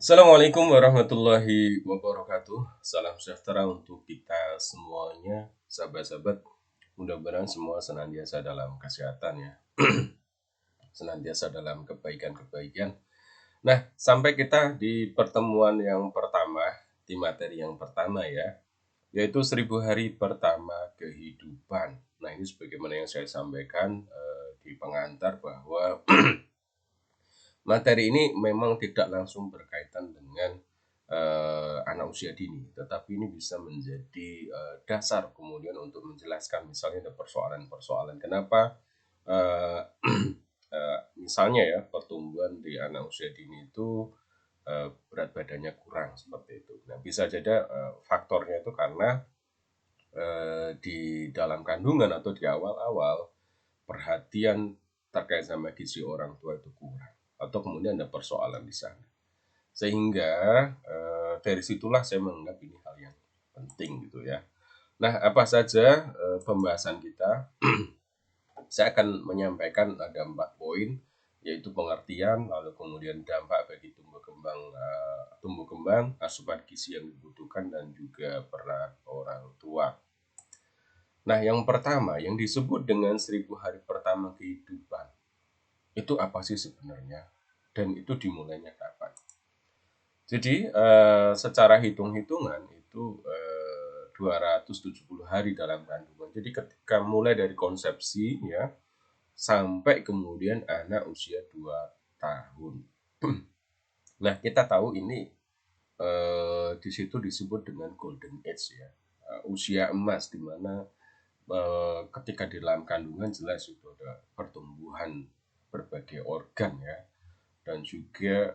Assalamualaikum warahmatullahi wabarakatuh. Salam sejahtera untuk kita semuanya, sahabat-sahabat. Mudah-mudahan semua senantiasa dalam kesehatan ya, senantiasa dalam kebaikan-kebaikan. Nah, sampai kita di pertemuan yang pertama, di materi yang pertama ya, yaitu 1000 hari pertama kehidupan. Nah, ini sebagaimana yang saya sampaikan di pengantar bahwa materi ini memang tidak langsung berkaitan dengan anak usia dini, tetapi ini bisa menjadi dasar kemudian untuk menjelaskan misalnya ada persoalan-persoalan kenapa uh, misalnya ya pertumbuhan di anak usia dini itu berat badannya kurang seperti itu. Nah, bisa jadi faktornya itu karena di dalam kandungan atau di awal-awal perhatian terkait sama gizi orang tua itu kurang atau kemudian ada persoalan di sana. Sehingga dari situlah saya menganggap ini hal yang penting gitu ya. Nah, apa saja pembahasan kita? Saya akan menyampaikan ada 4 poin, yaitu pengertian, lalu kemudian dampak bagi tumbuh kembang, asupan gizi yang dibutuhkan dan juga peran orang tua. Nah, yang pertama yang disebut dengan 1000 hari pertama kehidupan itu apa sih sebenarnya? Dan itu dimulainya kapan? Jadi secara hitung-hitungan itu 270 hari dalam kandungan. Jadi ketika mulai dari konsepsi ya sampai kemudian anak usia 2 tahun. Nah, kita tahu ini di situ disebut dengan golden age ya. Usia emas di mana ketika di dalam kandungan jelas itu ada pertumbuhan berbagai organ ya, dan juga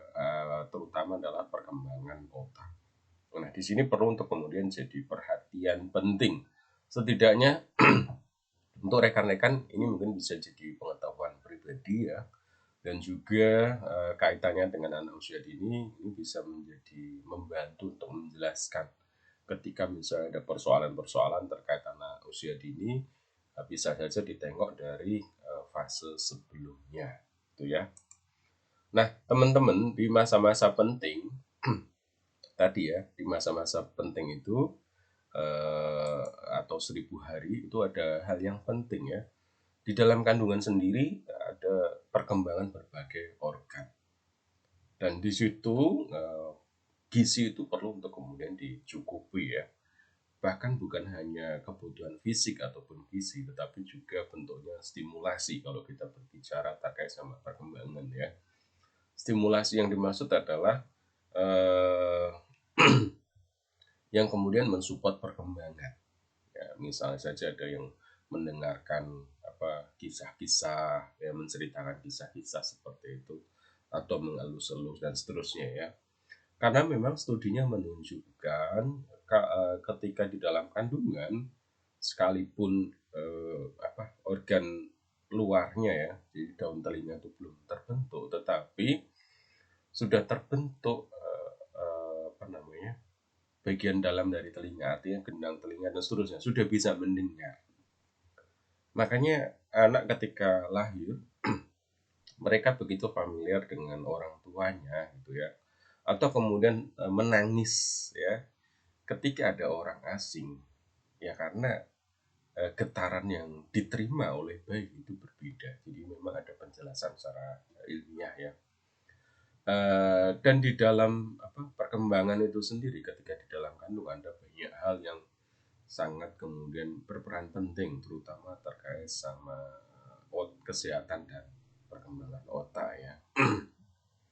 terutama adalah perkembangan otak. Nah, di sini perlu untuk kemudian jadi perhatian penting. Setidaknya untuk rekan-rekan ini mungkin bisa jadi pengetahuan pribadi ya, dan juga kaitannya dengan anak usia dini ini bisa menjadi membantu untuk menjelaskan ketika misalnya ada persoalan-persoalan terkait anak usia dini, bisa saja ditengok dari fase sebelumnya itu ya. Nah, teman-teman, di masa-masa penting tadi ya, di masa-masa penting itu atau 1000 hari itu ada hal yang penting ya. Di dalam kandungan sendiri ada perkembangan berbagai organ. Dan di situ gizi itu perlu untuk kemudian dicukupi ya. Bahkan bukan hanya kebutuhan fisik ataupun gizi, tetapi juga bentuknya stimulasi kalau kita berbicara terkait sama perkembangan ya. Stimulasi yang dimaksud adalah eh, yang kemudian mensupport perkembangan. Ya, misalnya saja ada yang mendengarkan kisah-kisah, ya, menceritakan kisah-kisah seperti itu, atau mengelus-elus dan seterusnya ya. Karena memang studinya menunjukkan ketika di dalam kandungan, sekalipun organ luarnya ya, jadi daun telinga itu belum terbentuk, tetapi sudah terbentuk bagian dalam dari telinga, artinya gendang telinga dan seterusnya, sudah bisa mendengar. Makanya anak ketika lahir mereka begitu familiar dengan orang tuanya gitu ya, atau kemudian menangis ya ketika ada orang asing ya, karena getaran yang diterima oleh bayi itu berbeda. Jadi memang ada penjelasan secara ilmiah ya. Dan di dalam perkembangan itu sendiri, ketika di dalam kandungan ada banyak hal yang sangat kemudian berperan penting, terutama terkait sama kesehatan dan perkembangan otak ya.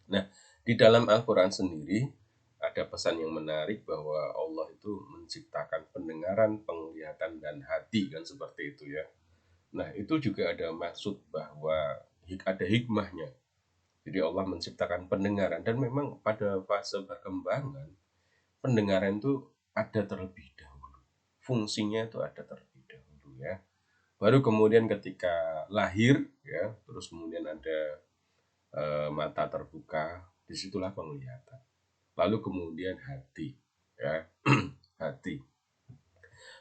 Nah, di dalam Al-Quran sendiri ada pesan yang menarik bahwa Allah itu menciptakan pendengaran, penglihatan, dan hati kan seperti itu ya. Nah, itu juga ada maksud bahwa ada hikmahnya. Jadi Allah menciptakan pendengaran, dan memang pada fase perkembangan pendengaran itu ada terlebih dahulu. Fungsinya itu ada terlebih dahulu ya. Baru kemudian ketika lahir ya, terus kemudian ada mata terbuka, disitulah penglihatan. Lalu kemudian hati ya, hati.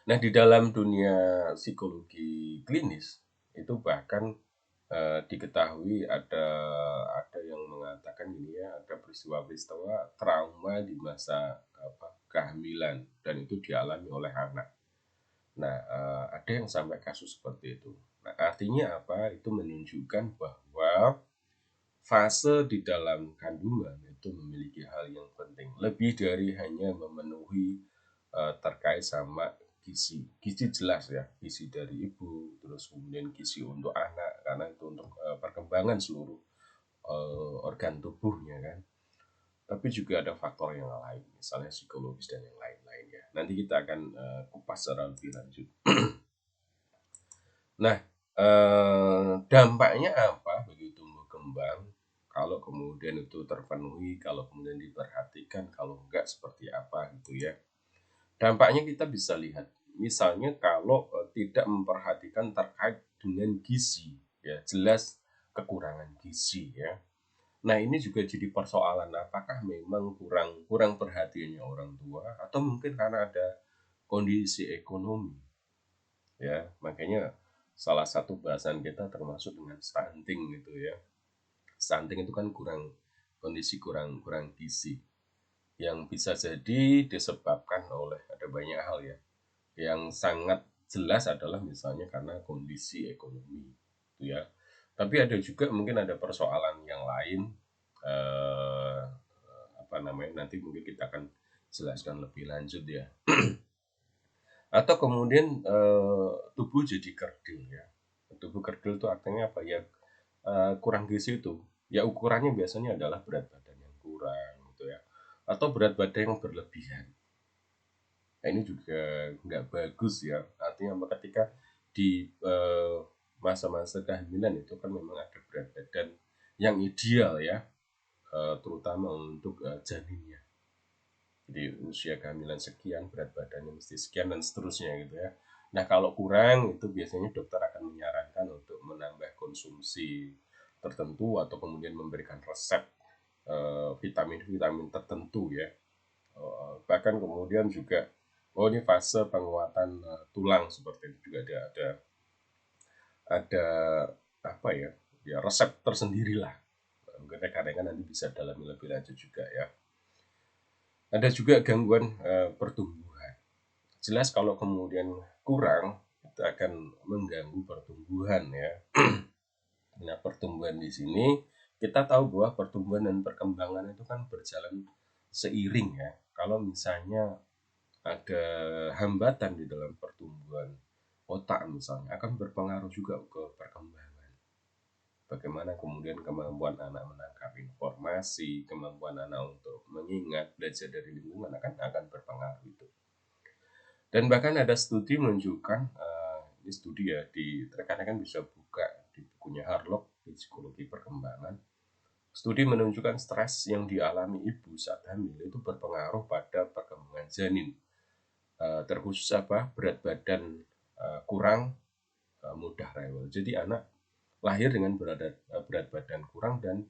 Nah, di dalam dunia psikologi klinis itu bahkan diketahui ada yang mengatakan ini ya, ada peristiwa-peristiwa trauma di masa kehamilan dan itu dialami oleh anak. Nah, ada yang sampai kasus seperti itu. Nah, artinya apa? Itu menunjukkan bahwa fase di dalam kandungan itu memiliki hal yang penting. Lebih dari hanya memenuhi terkait sama gizi. Gizi jelas ya, gizi dari ibu, terus kemudian gizi untuk anak, karena itu untuk perkembangan seluruh organ tubuhnya kan. Tapi juga ada faktor yang lain, misalnya psikologis dan yang lain-lain ya. Nanti kita akan kupas secara lebih lanjut. Nah, dampaknya apa bagi tumbuh kembang kalau kemudian itu terpenuhi, kalau kemudian diperhatikan, kalau enggak seperti apa gitu ya. Dampaknya kita bisa lihat, misalnya kalau tidak memperhatikan terkait dengan gizi, ya jelas kekurangan gizi ya. Nah ini juga jadi persoalan, apakah memang kurang perhatiannya orang tua atau mungkin karena ada kondisi ekonomi ya. Makanya salah satu bahasan kita termasuk dengan stunting gitu ya. Stunting itu kan kondisi kurang gizi yang bisa jadi disebabkan oleh ada banyak hal ya. Yang sangat jelas adalah misalnya karena kondisi ekonomi gitu ya. Tapi ada juga mungkin ada persoalan yang lain, eh, apa namanya, nanti mungkin kita akan jelaskan lebih lanjut ya. Atau kemudian tubuh jadi kerdil ya. Tubuh kerdil itu artinya apa ya? Kurang gizi itu ya, ukurannya biasanya adalah berat badan yang kurang gitu ya, atau berat badan yang berlebihan. Nah, ini juga nggak bagus ya, artinya apa, ketika di masa-masa kehamilan itu kan memang ada berat badan yang ideal ya, terutama untuk janinnya. Jadi usia kehamilan sekian, berat badannya mesti sekian dan seterusnya gitu ya. Nah kalau kurang itu biasanya dokter akan menyarankan untuk menambah konsumsi tertentu atau kemudian memberikan resep vitamin-vitamin tertentu ya. Bahkan kemudian juga ini fase penguatan tulang seperti itu juga ada apa ya, ya resep tersendiri lah. Mungkin rekan-rekan nanti bisa dalami lebih lanjut juga ya. Ada juga gangguan pertumbuhan. Jelas kalau kemudian kurang itu akan mengganggu pertumbuhan ya. Nah, pertumbuhan di sini kita tahu bahwa pertumbuhan dan perkembangan itu kan berjalan seiring ya. Kalau misalnya ada hambatan di dalam pertumbuhan otak misalnya, akan berpengaruh juga ke perkembangan. Bagaimana kemudian kemampuan anak menangkap informasi, kemampuan anak untuk mengingat, belajar dari lingkungan akan berpengaruh itu. Dan bahkan ada studi menunjukkan, ini studi ya, di rekan-rekan bisa buka di bukunya Harlock di psikologi perkembangan. Studi menunjukkan stres yang dialami ibu saat hamil itu berpengaruh pada perkembangan janin. Terkhusus berat badan kurang, mudah rewel. Jadi anak lahir dengan berat badan kurang dan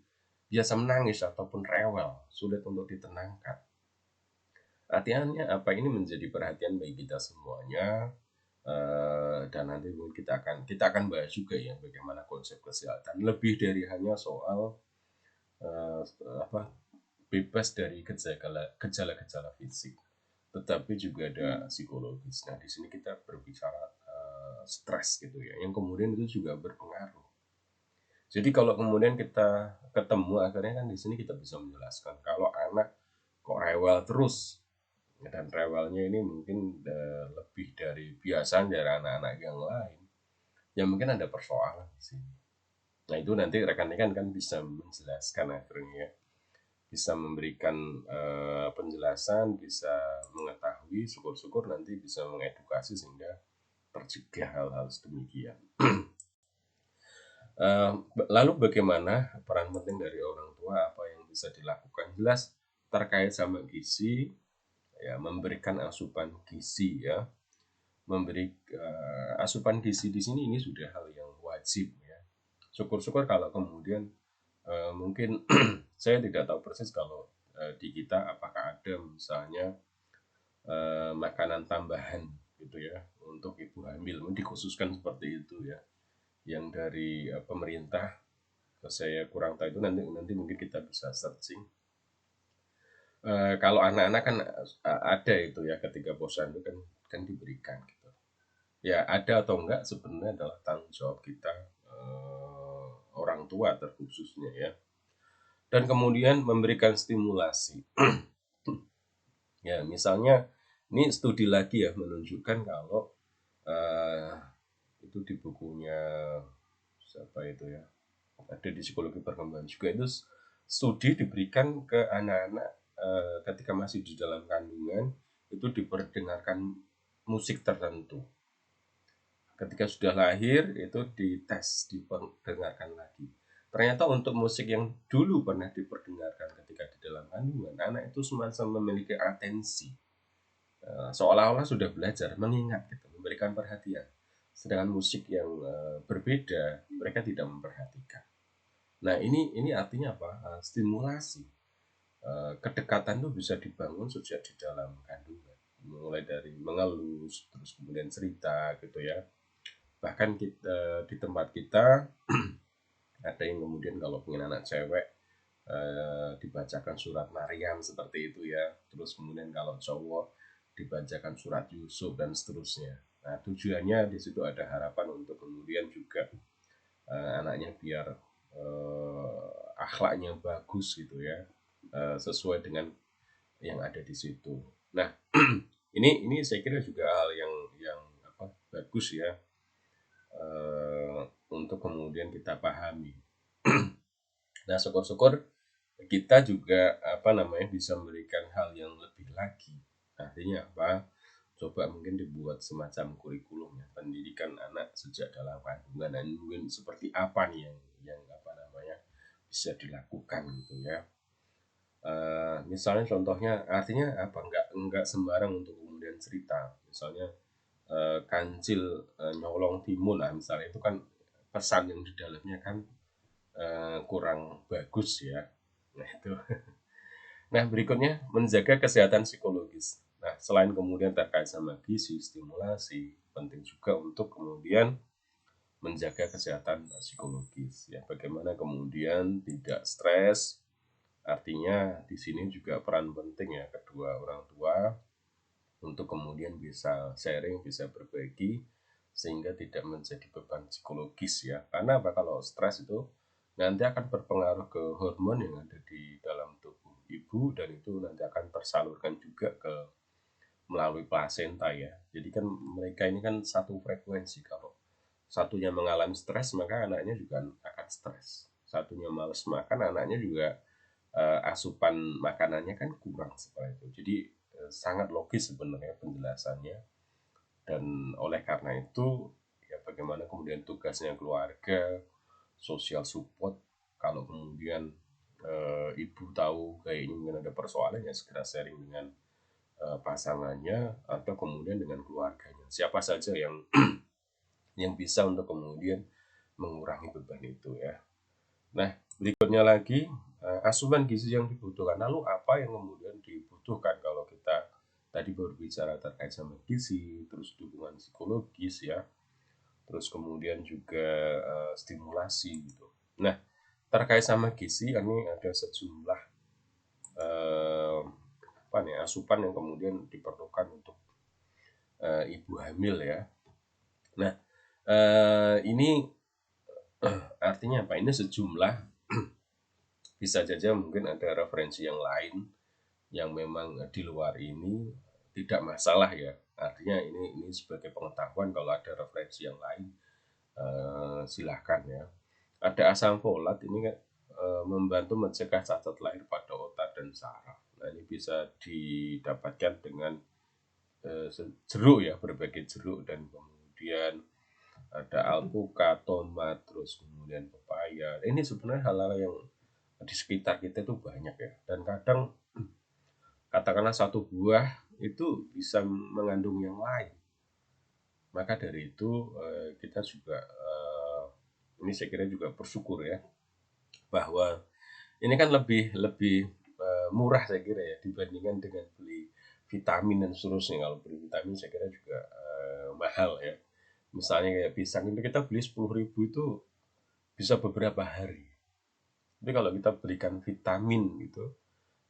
biasa menangis ataupun rewel, sulit untuk ditenangkan. Artinya apa, ini menjadi perhatian bagi kita semuanya, dan nanti mungkin kita akan bahas juga ya bagaimana konsep kesehatan lebih dari hanya soal bebas dari gejala-gejala fisik, tetapi juga ada psikologis. Nah, di sini kita berbicara stres gitu ya, yang kemudian itu juga berpengaruh. Jadi kalau kemudian kita ketemu akhirnya kan di sini kita bisa menjelaskan kalau anak kok rewel terus, dan rewelnya ini mungkin lebih dari biasa dari anak-anak yang lain, ya mungkin ada persoalan di sini. Nah itu nanti rekan-rekan kan bisa menjelaskan akhirnya, bisa memberikan penjelasan, bisa mengetahui, syukur-syukur nanti bisa mengedukasi sehingga tercegah hal-hal sedemikian. Lalu bagaimana peran penting dari orang tua, apa yang bisa dilakukan? Jelas terkait sama gizi ya, memberikan asupan gizi ya, asupan gizi di sini ini sudah hal yang wajib ya. Syukur-syukur kalau kemudian mungkin saya tidak tahu persis kalau di kita apakah ada misalnya makanan tambahan gitu ya untuk ibu hamil, dikhususkan seperti itu ya, yang dari pemerintah Kalau saya kurang tahu itu nanti mungkin kita bisa searching. Kalau anak-anak kan ada itu ya ketika bosan itu kan diberikan gitu. Ya ada atau enggak sebenarnya adalah tanggung jawab kita, orang tua terkhususnya ya. Dan kemudian memberikan stimulasi. Ya misalnya ini studi lagi ya menunjukkan kalau eh, itu di bukunya siapa itu ya, ada di psikologi perkembangan juga, itu studi diberikan ke anak-anak ketika masih di dalam kandungan itu diperdengarkan musik tertentu. Ketika sudah lahir itu dites, diperdengarkan lagi. Ternyata untuk musik yang dulu pernah diperdengarkan ketika di dalam kandungan, anak itu semacam memiliki atensi, seolah-olah sudah belajar, mengingat gitu, memberikan perhatian. Sedangkan musik yang berbeda, mereka tidak memperhatikan. Nah, ini artinya apa? Stimulasi. Kedekatan itu bisa dibangun sejak di dalam kandungan. Mulai dari mengelus, terus kemudian cerita gitu ya. Bahkan kita, di tempat kita ada yang kemudian kalau pengen anak cewek dibacakan surat Maryam seperti itu ya. Terus kemudian kalau cowok dibacakan surat Yusuf dan seterusnya. Nah, tujuannya di situ ada harapan untuk kemudian juga anaknya biar akhlaknya bagus gitu ya, sesuai dengan yang ada di situ. Nah, ini saya kira juga hal yang apa bagus ya, untuk kemudian kita pahami. Nah, syukur-syukur kita juga apa namanya bisa memberikan hal yang lebih lagi. Artinya apa? Coba mungkin dibuat semacam kurikulum ya, pendidikan anak sejak dalam kandungan, dan mungkin seperti apa nih yang apa namanya bisa dilakukan gitu ya. Misalnya contohnya artinya apa? Enggak sembarang untuk kemudian cerita. Misalnya kancil nyolong timun lah misalnya, itu kan pesan yang di dalamnya kan kurang bagus ya. Nah itu. Nah berikutnya menjaga kesehatan psikologis. Nah selain kemudian terkait sama gizi, stimulasi, penting juga untuk kemudian menjaga kesehatan psikologis ya. Bagaimana kemudian tidak stres. Artinya di sini juga peran penting ya kedua orang tua untuk kemudian bisa sharing, bisa berbagi sehingga tidak menjadi beban psikologis ya. Karena apa, kalau stres itu nanti akan berpengaruh ke hormon yang ada di dalam tubuh ibu, dan itu nanti akan tersalurkan juga ke melalui plasenta ya. Jadi kan mereka ini kan satu frekuensi. Kalau satunya mengalami stres maka anaknya juga akan stres. Satunya males makan, anaknya juga asupan makanannya kan kurang seperti itu. Jadi sangat logis sebenarnya penjelasannya. Dan oleh karena itu ya bagaimana kemudian tugasnya keluarga, social support. Kalau kemudian ibu tahu kayaknya mungkin ada persoalan, ya segera sharing dengan pasangannya atau kemudian dengan keluarganya. Siapa saja yang bisa untuk kemudian mengurangi beban itu ya. Nah, berikutnya lagi asupan gizi yang dibutuhkan. Lalu apa yang kemudian dibutuhkan kalau kita tadi berbicara terkait sama gizi, terus dukungan psikologis ya, terus kemudian juga stimulasi gitu. Nah, terkait sama gizi ini ada sejumlah apa nih asupan yang kemudian diperlukan untuk ibu hamil ya. Nah, ini artinya apa? Ini sejumlah, bisa saja mungkin ada referensi yang lain yang memang di luar ini tidak masalah ya. Artinya ini sebagai pengetahuan, kalau ada referensi yang lain silahkan ya. Ada asam folat ini kan membantu mencegah cacat lahir pada otak dan saraf. Nah ini bisa didapatkan dengan jeruk ya, berbagai jeruk, dan kemudian ada alpukat, tomat, terus kemudian pepaya. Ini sebenarnya hal-hal yang di sekitar kita itu banyak ya, dan kadang katakanlah satu buah itu bisa mengandung yang lain. Maka dari itu kita juga ini saya kira juga bersyukur ya, bahwa ini kan lebih lebih murah saya kira ya dibandingkan dengan beli vitamin dan seterusnya. Kalau beli vitamin saya kira juga mahal ya. Misalnya kayak pisang itu kita beli 10.000 itu bisa beberapa hari. Tapi kalau kita berikan vitamin gitu,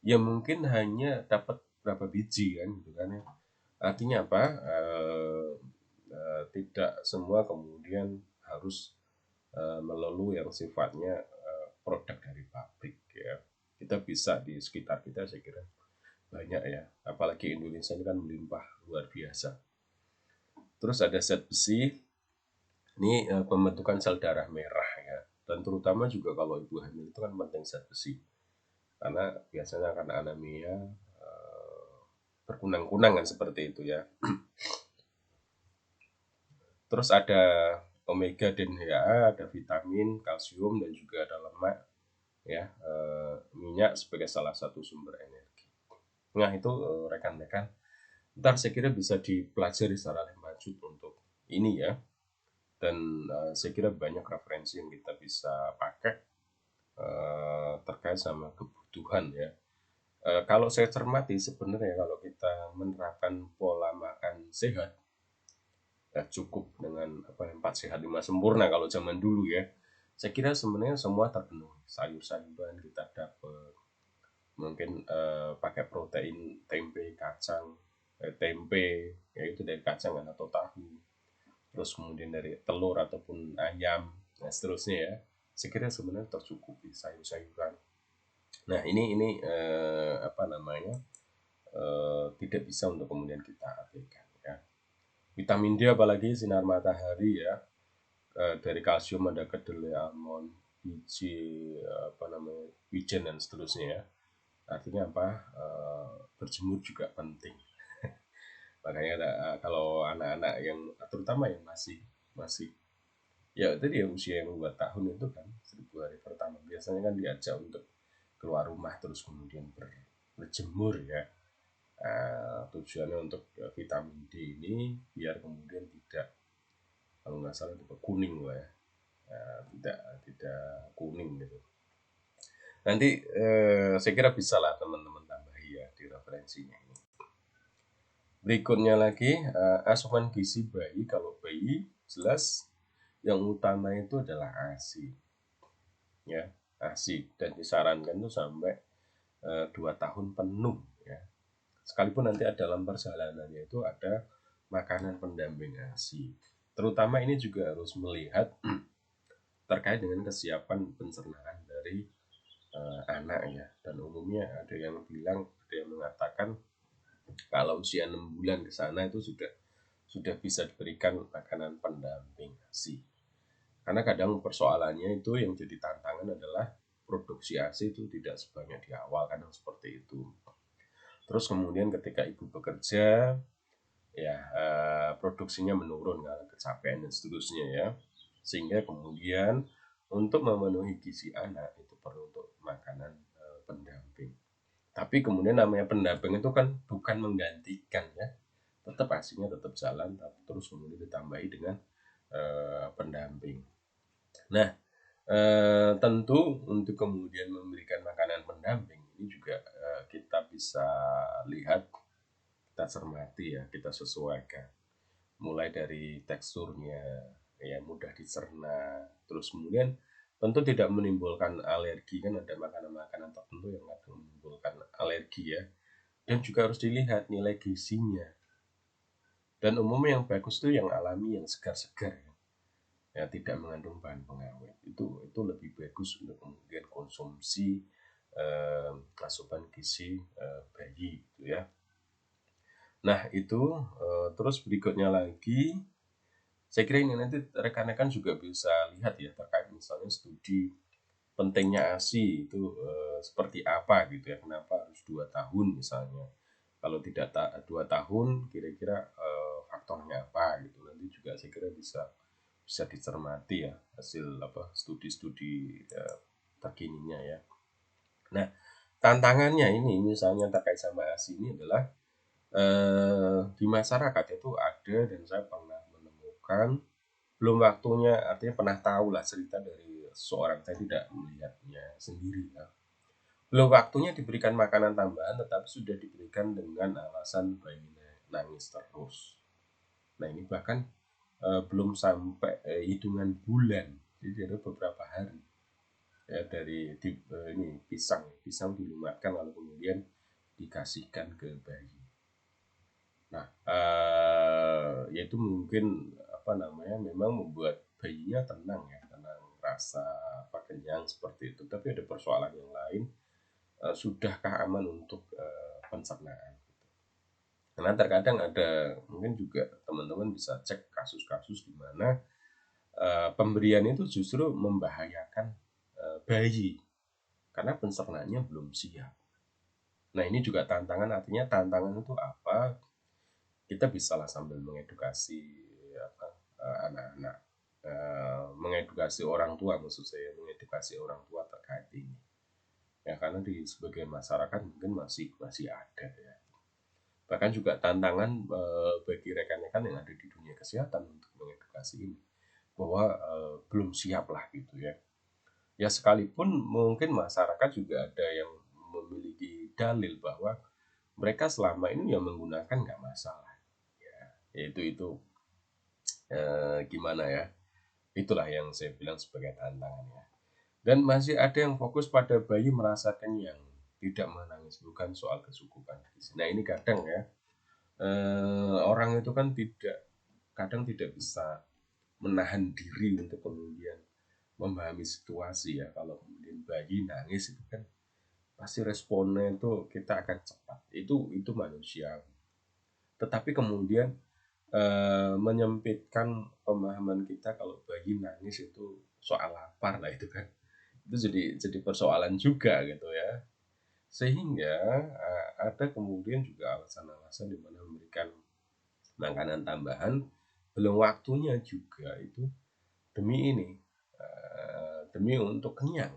ya mungkin hanya dapat berapa biji kan gitu kan ya. Artinya apa? Tidak semua kemudian harus melulu yang sifatnya produk dari pabrik ya. Kita bisa di sekitar kita saya kira banyak ya, apalagi Indonesia ini kan melimpah luar biasa. Terus ada zat besi, ini pembentukan sel darah merah ya, dan terutama juga kalau ibu hamil itu kan penting zat besi, karena biasanya akan anemia berkunang-kunang kan seperti itu ya. Terus ada omega dan HA, ada vitamin, kalsium, dan juga ada lemak ya, minyak sebagai salah satu sumber energi. Nah itu rekan-rekan, ntar saya kira bisa dipelajari secara lebih lanjut untuk ini ya, dan saya kira banyak referensi yang kita bisa pakai terkait sama kebutuhan ya. Kalau saya cermati sebenarnya kalau kita menerapkan pola makan sehat, ya cukup dengan apa 4 sehat 5 sempurna kalau zaman dulu ya. Saya kira sebenarnya semua terpenuhi, sayur-sayuran kita dapat, mungkin pakai protein tempe kacang, tempe yaitu dari kacang atau tahu, terus kemudian dari telur ataupun ayam, nah seterusnya ya. Saya kira sebenarnya tercukupi sayur-sayuran. Nah ini apa namanya, tidak bisa untuk kemudian kita abaikan ya. Vitamin D apalagi sinar matahari ya, dari kalsium ada kedelai, almond, biji apa namanya, wijen dan seterusnya ya. Artinya apa, berjemur juga penting. Makanya kalau anak-anak yang terutama yang masih masih ya tadi ya usia yang 2 tahun itu kan 1000 hari pertama biasanya kan diajak untuk keluar rumah terus kemudian berjemur ya. Tujuannya untuk vitamin D ini biar kemudian tidak, kalau nggak salah itu kuning lah ya, tidak tidak kuning gitu. Nanti saya kira bisa lah teman-teman tambahi ya di referensinya ini. Berikutnya lagi asupan gizi bayi. Kalau bayi jelas yang utama itu adalah ASI ya, ASI, dan disarankan itu sampai 2 tahun penuh ya. Sekalipun nanti dalam perjalanannya itu ada makanan pendamping ASI. Terutama ini juga harus melihat terkait dengan kesiapan pencernaan dari anak ya. Dan umumnya ada yang bilang, ada yang mengatakan kalau usia 6 bulan ke sana itu sudah bisa diberikan makanan pendamping ASI. Karena kadang persoalannya itu yang jadi tantangan adalah produksi ASI itu tidak sebanyak di awal, kadang seperti itu. Terus kemudian ketika ibu bekerja ya produksinya menurun karena kecapean dan seterusnya ya, sehingga kemudian untuk memenuhi gizi anak itu perlu untuk makanan pendamping. Tapi kemudian namanya pendamping itu kan bukan menggantikan ya, tetap asinya tetap jalan, terus kemudian ditambahi dengan pendamping. Nah tentu untuk kemudian memberikan makanan pendamping ini juga kita bisa lihat, kita cermati ya, kita sesuaikan mulai dari teksturnya ya mudah dicerna, terus kemudian tentu tidak menimbulkan alergi, kan ada makanan-makanan tertentu yang akan menimbulkan alergi ya, dan juga harus dilihat nilai gizinya, dan umumnya yang bagus itu yang alami, yang segar-segar ya, tidak mengandung bahan pengawet, itu lebih bagus untuk kemudian konsumsi asupan gizi bayi gitu ya. Nah itu terus berikutnya lagi, saya kira ini nanti rekan-rekan juga bisa lihat ya terkait misalnya studi pentingnya ASI itu seperti apa gitu ya, kenapa harus 2 tahun misalnya, kalau tidak 2 tahun kira-kira faktornya apa gitu, nanti juga saya kira bisa bisa dicermati ya hasil apa studi-studi terkininya ya. Nah tantangannya ini misalnya terkait sama ASI ini adalah di masyarakat itu ada, dan saya pernah menemukan belum waktunya, artinya pernah tahu lah cerita dari seorang, saya tidak melihatnya sendiri ya, belum waktunya diberikan makanan tambahan tetapi sudah diberikan dengan alasan bayinya nangis terus. Nah ini bahkan belum sampai hitungan bulan, jadi ada beberapa hari ya dari ini pisang dilumatkan lalu kemudian dikasihkan ke bayi. Nah, yaitu mungkin apa namanya memang membuat bayinya tenang ya, tenang rasa apa kenyang seperti itu. Tapi ada persoalan yang lain, sudahkah aman untuk pencernaan? Karena terkadang ada mungkin juga teman-teman bisa cek kasus-kasus di mana pemberian itu justru membahayakan bayi karena pencernaannya belum siap. Nah ini juga tantangan, artinya tantangan itu apa? Kita bisa lah sambil mengedukasi apa, anak-anak, mengedukasi orang tua, maksud saya mengedukasi orang tua terkait ini. Ya karena di sebagian masyarakat mungkin masih ada ya. Bahkan juga tantangan bagi rekan-rekan yang ada di dunia kesehatan untuk mengedukasi ini bahwa belum siap lah gitu ya. Ya sekalipun mungkin masyarakat juga ada yang memiliki dalil bahwa mereka selama ini ya menggunakan nggak masalah. Ya, itu gimana ya? Itulah yang saya bilang sebagai tantangan ya. Dan masih ada yang fokus pada bayi merasa kenyang, tidak menangis, bukan soal kesukupan gizi. Nah ini kadang ya, orang itu kan kadang tidak bisa menahan diri untuk kemudian memahami situasi ya. Kalau kemudian bayi nangis itu kan pasti responnya itu kita akan cepat. Itu manusia. Tetapi kemudian menyempitkan pemahaman kita kalau bayi nangis itu soal lapar lah itu kan. Itu jadi persoalan juga gitu ya. Sehingga ada kemudian juga alasan-alasan di mana memberikan makanan tambahan belum waktunya juga itu demi ini, demi untuk kenyang.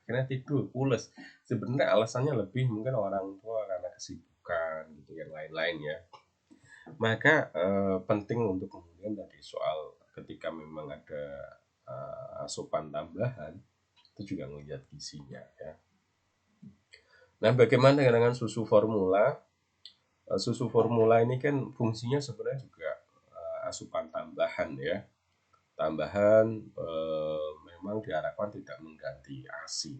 Karena tidur pules, sebenarnya alasannya lebih mungkin orang tua karena kesibukan gitu yang lain-lain ya. Maka penting untuk kemudian tadi soal ketika memang ada asupan tambahan itu juga melihat gizinya ya. Nah bagaimana dengan susu formula? Susu formula ini kan fungsinya sebenarnya juga asupan tambahan ya. Tambahan memang diharapkan tidak mengganti ASI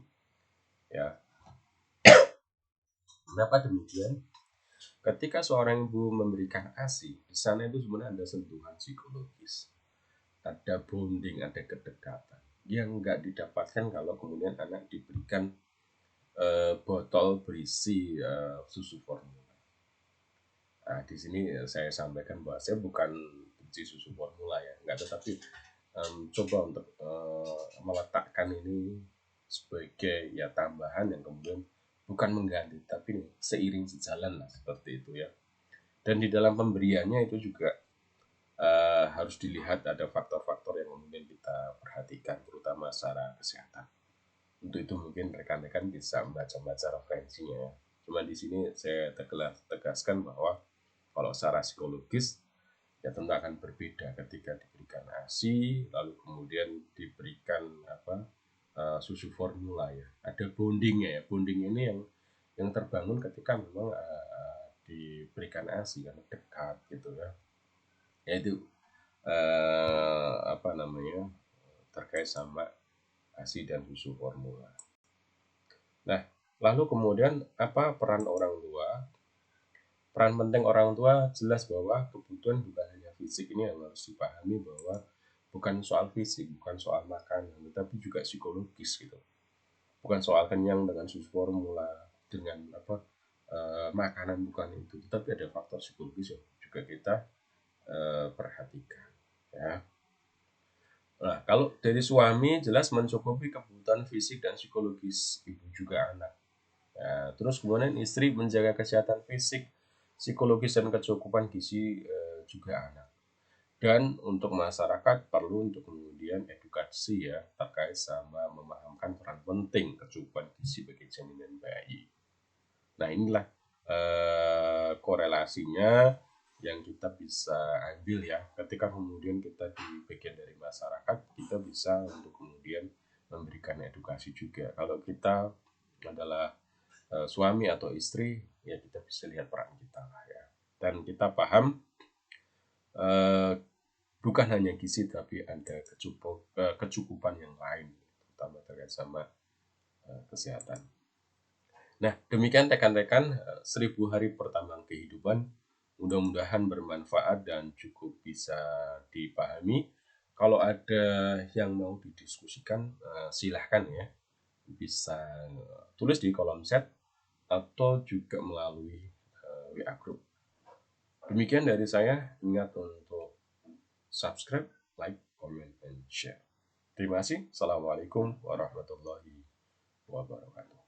ya. Kenapa demikian? Ketika seorang ibu memberikan ASI, di sana itu sebenarnya ada sentuhan psikologis, ada bonding, ada kedekatan yang nggak didapatkan kalau kemudian anak diberikan botol berisi susu formula. Nah, di sini saya sampaikan bahwa saya bukan benci susu formula ya, nggak, tetapi coba untuk meletakkan ini sebagai ya tambahan yang kemudian bukan mengganti, tapi seiring sejalan lah seperti itu ya. Dan di dalam pemberiannya itu juga harus dilihat ada faktor-faktor yang kemudian kita perhatikan, terutama secara kesehatan. Untuk itu mungkin rekan-rekan bisa membaca-baca referensinya ya. Cuma di sini saya tegaskan bahwa kalau secara psikologis ya tentu akan berbeda ketika diberikan ASI lalu kemudian diberikan apa susu formula ya. Ada bondingnya ya. Bonding ini yang terbangun ketika memang diberikan ASI karena dekat gitu ya. Yaitu apa namanya terkait sama ASI dan susu formula. Nah, lalu kemudian apa peran orang tua? Peran penting orang tua jelas bahwa kebutuhan bukan hanya fisik, ini yang harus dipahami bahwa bukan soal fisik, bukan soal makanan, tetapi juga psikologis gitu. Bukan soal kenyang dengan susu formula, dengan apa makanan bukan itu, tetapi ada faktor psikologis yang juga kita perhatikan ya. Nah, kalau dari suami jelas mencukupi kebutuhan fisik dan psikologis ibu juga anak. Nah, terus kemudian istri menjaga kesehatan fisik, psikologis dan kecukupan gizi juga anak. Dan untuk masyarakat perlu untuk kemudian edukasi ya terkait sama memahamkan peran penting kecukupan gizi bagi janin dan bayi. Nah inilah korelasinya yang kita bisa ambil ya ketika kemudian kita di bagian dari masyarakat kita bisa untuk kemudian memberikan edukasi juga. Kalau kita adalah suami atau istri ya kita bisa lihat peran kita lah ya dan kita paham bukan hanya gizi tapi ada kecukupan yang lain. terutama terkait sama kesehatan. Nah, demikian rekan-rekan 1000 hari pertama kehidupan. Mudah-mudahan bermanfaat dan cukup bisa dipahami. Kalau ada yang mau didiskusikan, silahkan ya. Bisa tulis di kolom chat atau juga melalui WA Group. Demikian dari saya. Ingat untuk subscribe, like, comment, and share. Terima kasih. Assalamualaikum warahmatullahi wabarakatuh.